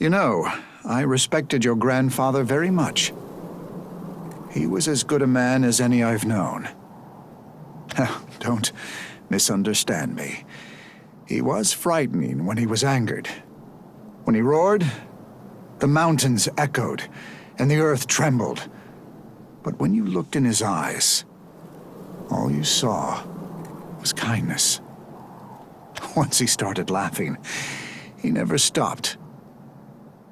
You know, I respected your grandfather very much. He was as good a man as any I've known. Don't misunderstand me. He was frightening when he was angered. When he roared, the mountains echoed and the earth trembled. But when you looked in his eyes, all you saw was kindness. Once he started laughing, he never stopped.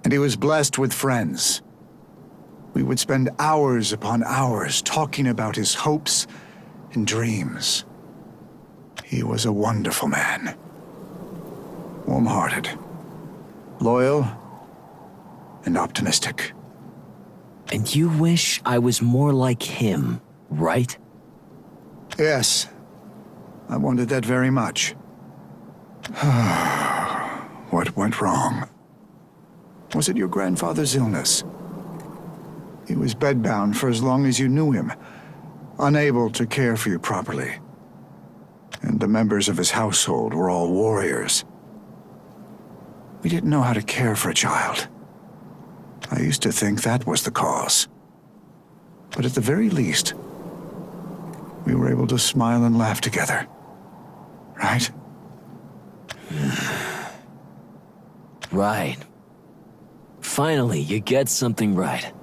And he was blessed with friends. We would spend hours upon hours talking about his hopes and dreams. He was a wonderful man. Warm-hearted, loyal, and optimistic. And you wish I was more like him, right? Yes. I wanted that very much. What went wrong? Was it your grandfather's illness? He was bedbound for as long as you knew him, unable to care for you properly. And the members of his household were all warriors. We didn't know how to care for a child. I used to think that was the cause. But at the very least, we were able to smile and laugh together. Right? Right. Finally, you get something right.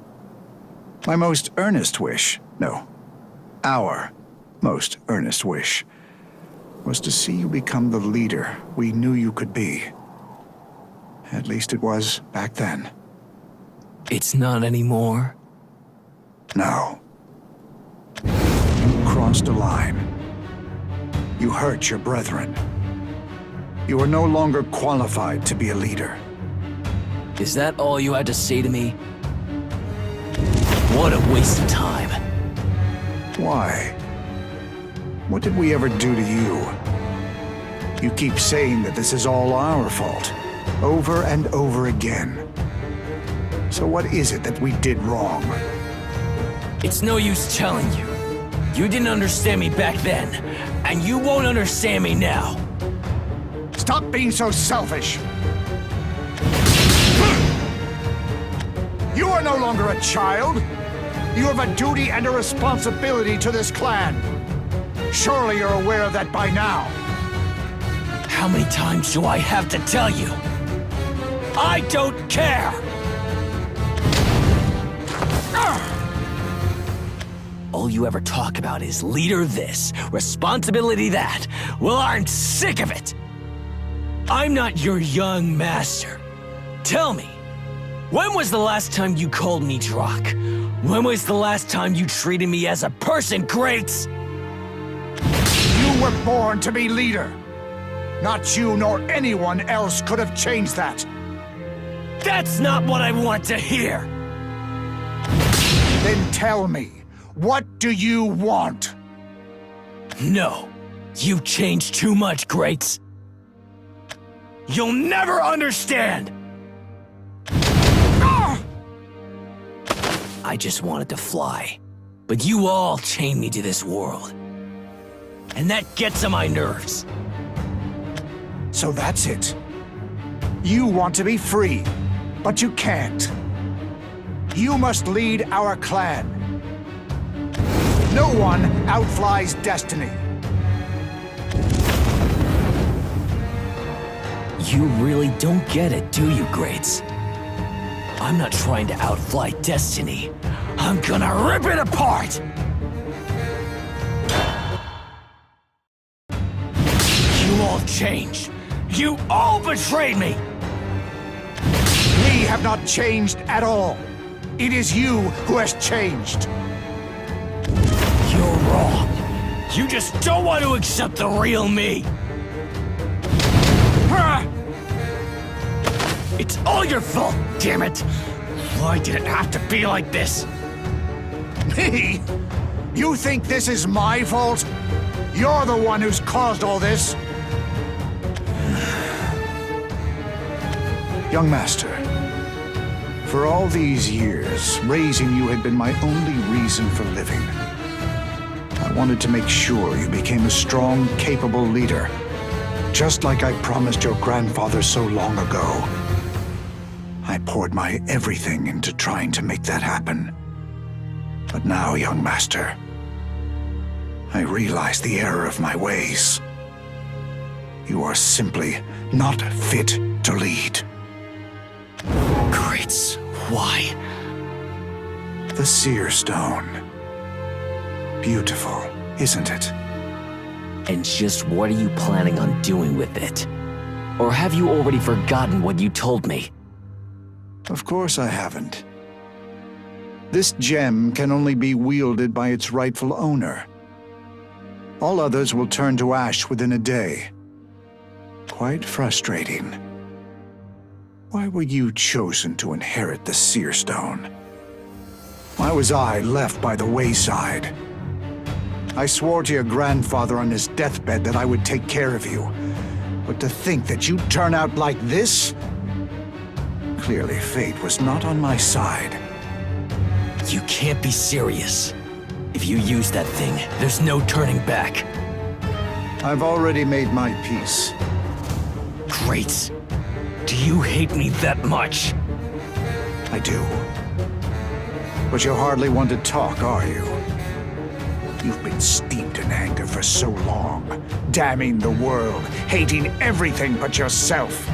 My most earnest wish, no, our most earnest wish, was to see you become the leader we knew you could be. At least it was back then. It's not anymore? No. You crossed a line. You hurt your brethren. You are no longer qualified to be a leader. Is that all you had to say to me? What a waste of time. Why? What did we ever do to you? You keep saying that this is all our fault, over and over again. So what is it that we did wrong? It's no use telling you. You didn't understand me back then, and you won't understand me now. Stop being so selfish! You are no longer a child. You have a duty and a responsibility to this clan. Surely you're aware of that by now. How many times do I have to tell you? I don't care! All you ever talk about is leader this, responsibility that. Well, I'm sick of it! I'm not your young master. Tell me, when was the last time you called me Drache? When was the last time you treated me as a person, Greats? You were born to be leader. Not you nor anyone else could have changed that. That's not what I want to hear! Then tell me, what do you want? No, you've changed too much, Greats. You'll never understand! I just wanted to fly, but you all chained me to this world. And that gets on my nerves. So that's it. You want to be free, but you can't. You must lead our clan. No one outflies destiny. You really don't get it, do you, Greats? I'm not trying to outfly destiny. I'm gonna rip it apart! You all changed. You all betrayed me! We have not changed at all. It is you who has changed. You're wrong. You just don't want to accept the real me. It's all your fault, damn it! Why did it have to be like this? Me? You think this is my fault? You're the one who's caused all this. Young master, for all these years, raising you had been my only reason for living. I wanted to make sure you became a strong, capable leader, just like I promised your grandfather so long ago. I I poured my everything into trying to make that happen. But now, young master, I realize the error of my ways. You are simply not fit to lead. Greats, why? The Seer Stone. Beautiful, isn't it? And just what are you planning on doing with it? Or have you already forgotten what you told me? Of course I haven't. This gem can only be wielded by its rightful owner. All others will turn to ash within a day. Quite frustrating. Why were you chosen to inherit the Seer Stone? Why was I left by the wayside? I swore to your grandfather on his deathbed that I would take care of you. But to think that you'd turn out like this? Clearly fate was not on my side. You can't be serious. If you use that thing, there's no turning back. I've already made my peace. Great. Do you hate me that much? I do. But you hardly want to talk, are you? You've been steeped in anger for so long, damning the world, hating everything but yourself.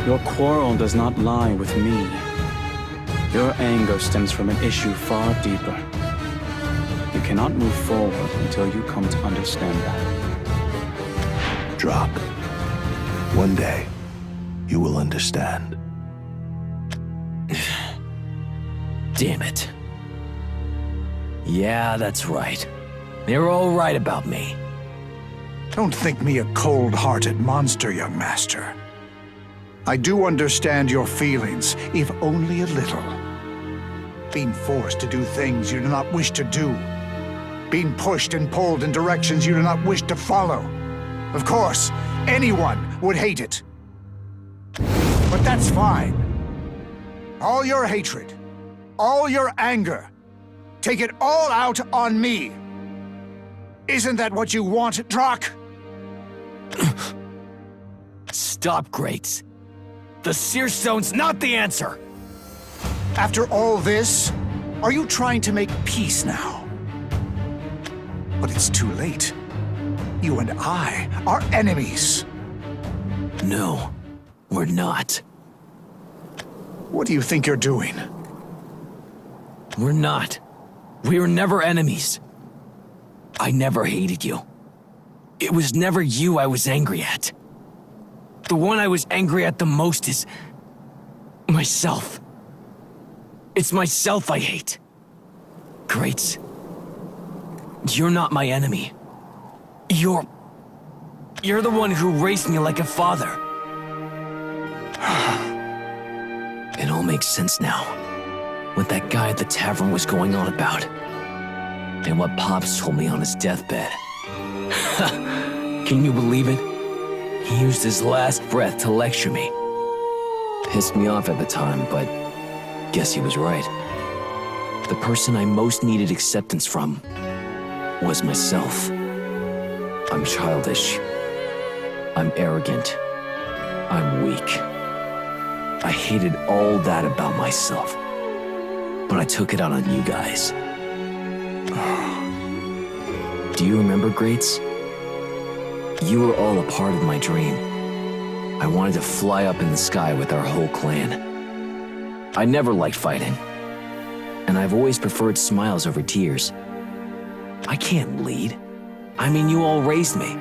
Your quarrel does not lie with me. Your anger stems from an issue far deeper. You cannot move forward until you come to understand that. Drache, one day, you will understand. Damn it. Yeah, that's right. They're all right about me. Don't think me a cold-hearted monster, young master. I do understand your feelings, if only a little. Being forced to do things you do not wish to do. Being pushed and pulled in directions you do not wish to follow. Of course, anyone would hate it. But that's fine. All your hatred, all your anger, take it all out on me. Isn't that what you want, Drache? Stop, Greats. The Seer Stone's not the answer! After all this, are you trying to make peace now? But it's too late. You and I are enemies. No, we're not. What do you think you're doing? We're not. We were never enemies. I never hated you. It was never you I was angry at. The one I was angry at the most is myself. It's myself I hate. Greats. You're not my enemy. You're the one who raised me like a father. It all makes sense now. What that guy at the tavern was going on about. And what Pops told me on his deathbed. Can you believe it? He used his last breath to lecture me. Pissed me off at the time, but guess he was right. The person I most needed acceptance from was myself. I'm childish. I'm arrogant. I'm weak. I hated all that about myself. But I took it out on you guys. Do you remember, Greats? You were all a part of my dream. I wanted to fly up in the sky with our whole clan. I never liked fighting. And I've always preferred smiles over tears. I can't lead. I mean, you all raised me.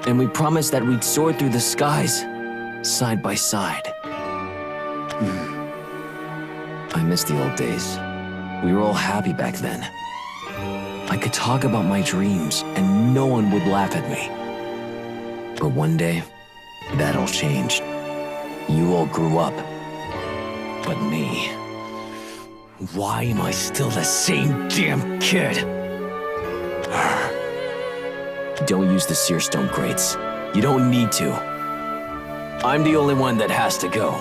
And we promised that we'd soar through the skies, side by side. I miss the old days. We were all happy back then. I could talk about my dreams and no one would laugh at me. But one day, that all changed. You all grew up. But me... Why am I still the same damn kid? Don't use the Seer Stone, Greats. You don't need to. I'm the only one that has to go.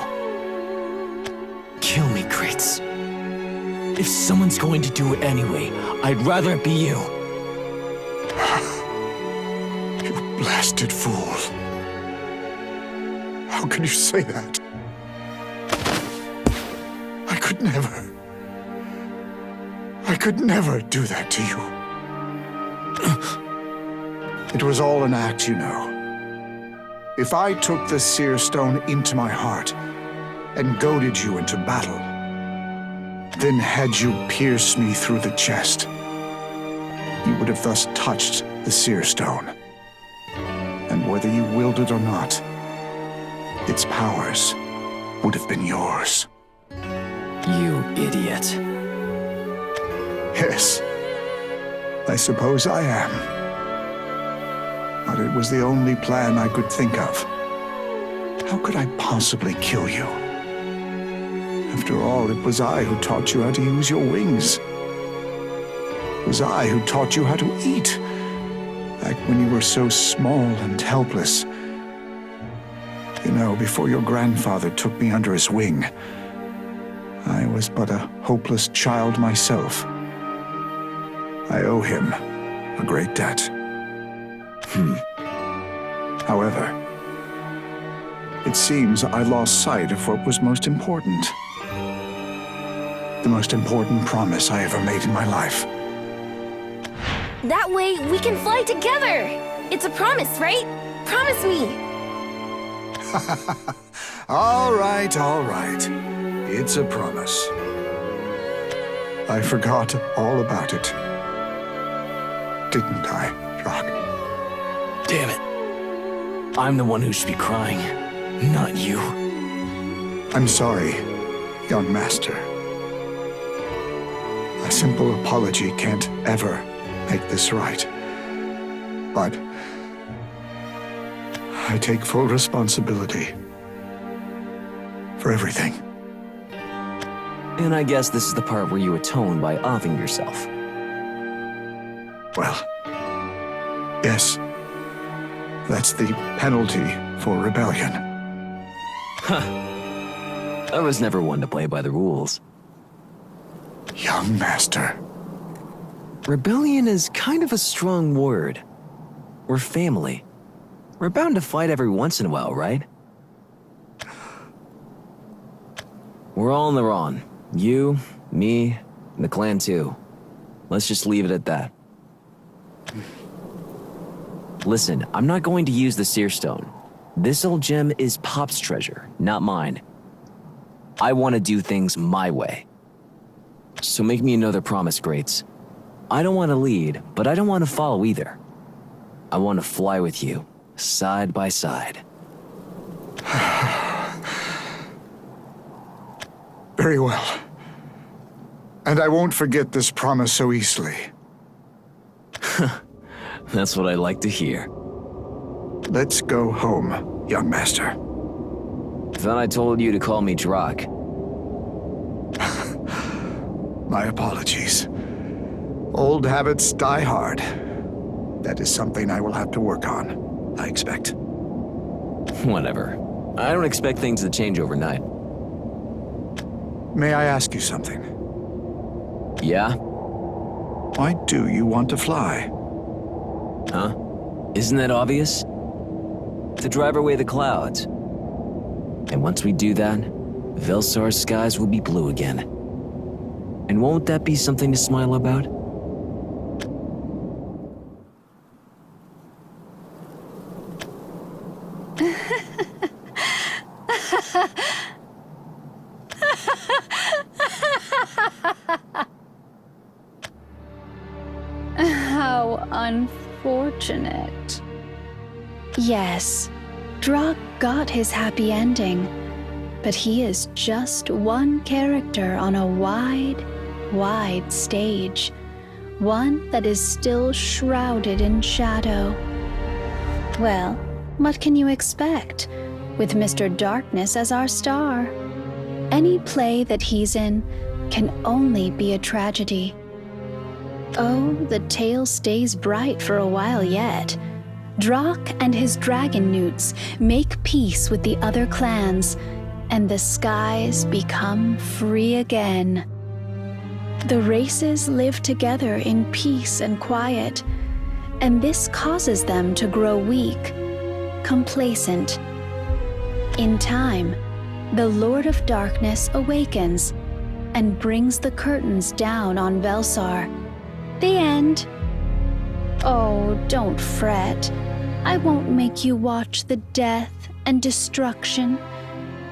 Kill me, Greats. If someone's going to do it anyway, I'd rather it be you. You blasted fool. How can you say that? I could never do that to you. It was all an act, you know. If I took the seer stone into my heart and goaded you into battle, then had you pierced me through the chest, you would have thus touched the seer stone. And whether you willed it or not, its powers would have been yours. You idiot. Yes, I suppose I am. But it was the only plan I could think of. How could I possibly kill you? After all, it was I who taught you how to use your wings. It was I who taught you how to eat, back when you were so small and helpless. You know, before your grandfather took me under his wing, I was but a hopeless child myself. I owe him a great debt. However, it seems I lost sight of what was most important. The most important promise I ever made in my life. That way, we can fly together! It's a promise, right? Promise me! All right. It's a promise. I forgot all about it. Didn't I, Drache? Damn it. I'm the one who should be crying, not you. I'm sorry, young master. A simple apology can't ever make this right. But I take full responsibility for everything. And I guess this is the part where you atone by offing yourself. Well, yes. That's the penalty for rebellion. I was never one to play by the rules. Young master. Rebellion is kind of a strong word. We're family. We're bound to fight every once in a while, right? We're all in the wrong. You, me, and the clan too. Let's just leave it at that. Listen, I'm not going to use the seer stone. This old gem is Pop's treasure, not mine. I want to do things my way. So make me another promise, Greats. I don't want to lead, but I don't want to follow either. I want to fly with you, side by side. Very well. And I won't forget this promise so easily. That's what I like to hear. Let's go home, young master. Thought I told you to call me Drache. My apologies. Old habits die hard. That is something I will have to work on, I expect. Whatever. I don't expect things to change overnight. May I ask you something? Yeah? Why do you want to fly? Huh? Isn't that obvious? To drive away the clouds. And once we do that, Velsar's skies will be blue again. And won't that be something to smile about? How unfortunate. Yes, Drache got his happy ending, but he is just one character on a wide, wide stage, one that is still shrouded in shadow. Well, what can you expect, with Mr. Darkness as our star? Any play that he's in can only be a tragedy. Oh, the tale stays bright for a while yet. Drache and his dragon newts make peace with the other clans, and the skies become free again. The races live together in peace and quiet, and this causes them to grow weak, complacent. In time, the Lord of Darkness awakens and brings the curtains down on Velsar. The end. Oh, don't fret. I won't make you watch the death and destruction.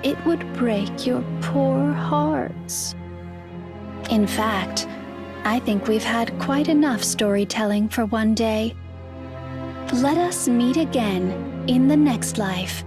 It would break your poor hearts. In fact, I think we've had quite enough storytelling for one day. Let us meet again in the next life.